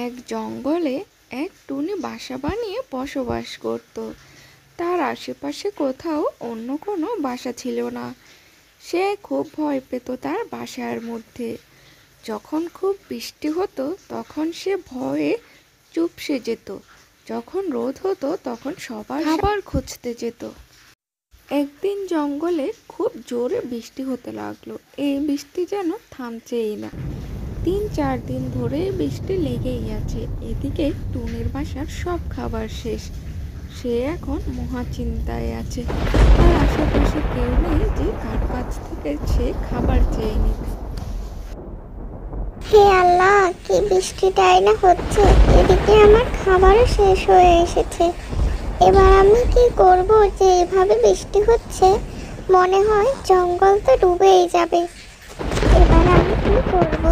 এক জঙ্গলে এক টুনি বাসা বানিয়ে বসবাস করত। তার আশেপাশে কোথাও অন্য কোনো বাসা ছিল না। সে খুব ভয় পেত তার বাসার মধ্যে। যখন খুব বৃষ্টি হতো তখন সে ভয়ে চুপসে যেত। যখন রোদ হতো তখন সবার খাবার খুঁজতে যেত। একদিন জঙ্গলে খুব জোরে বৃষ্টি হতে লাগলো। এই বৃষ্টি যেন থামছেই না। 3-4 দিন ধরে বৃষ্টি লেগেই আছে। এদিকে টুনির বাসার সব খাবার শেষ। সে এখন মহা চিন্তায় আছে। তার আশেপাশে কেউ নেই যে তার কাছ থেকে সে খাবার চেয়ে নিবে। হে আল্লাহ, কি বৃষ্টিটাই না হচ্ছে, এদিকে আমার খাবারও শেষ হয়ে এসেছে। এবার আমি কি করব যে এভাবে বৃষ্টি হচ্ছে? মনে হয় জঙ্গল তো ডুবেই যাবে। এবার আমি কি করব?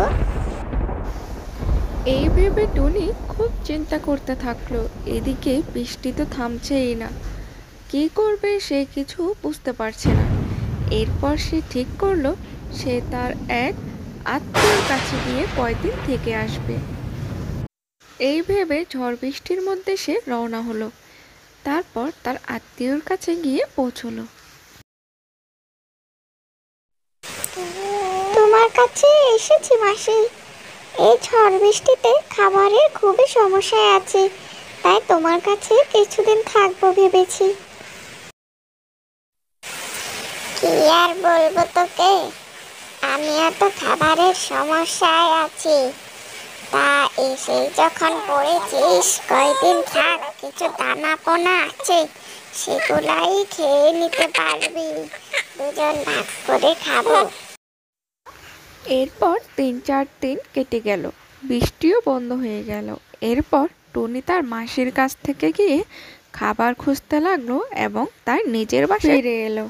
এই ভেবে টুনি খুব চিন্তা করতে থাকলো। এদিকে বৃষ্টি তো থামছেই না। কি করবে সে কিছু বুঝতে পারছে না। এরপর সে ঠিক করলো সে তার এক আত্মীয়র কাছে গিয়ে কয়দিন থেকে আসবে। এই ভেবে ঝড় বৃষ্টির মধ্যে সে রওনা হলো। তারপর তার আত্মীয়র কাছে গিয়ে পৌঁছলো। তোমার কাছে এসেছি মাসি। এই ঝড় বৃষ্টিতে খাবারের খুবই সমস্যায় আছে, তাই তোমার কাছে কিছুদিন থাকবো ভেবেছি। কি আর বলবো তোকে, আমিও তো খাবারের সমস্যায় আছি। তা এসে যখন পড়েছিস, কয়দিন থাক, কিছু দানা পোনা আছে, সেগুলাই খেয়ে নিতে পারবি। দুজন ভাগ করে খাবো। এরপর 3-4 দিন কেটে গেল। বৃষ্টিও বন্ধ হয়ে গেল। এরপর টুনি তার মাসির কাছ থেকে গিয়ে খাবার খুঁজতে লাগলো এবং তার নিজের বাসায় ফিরে এলো।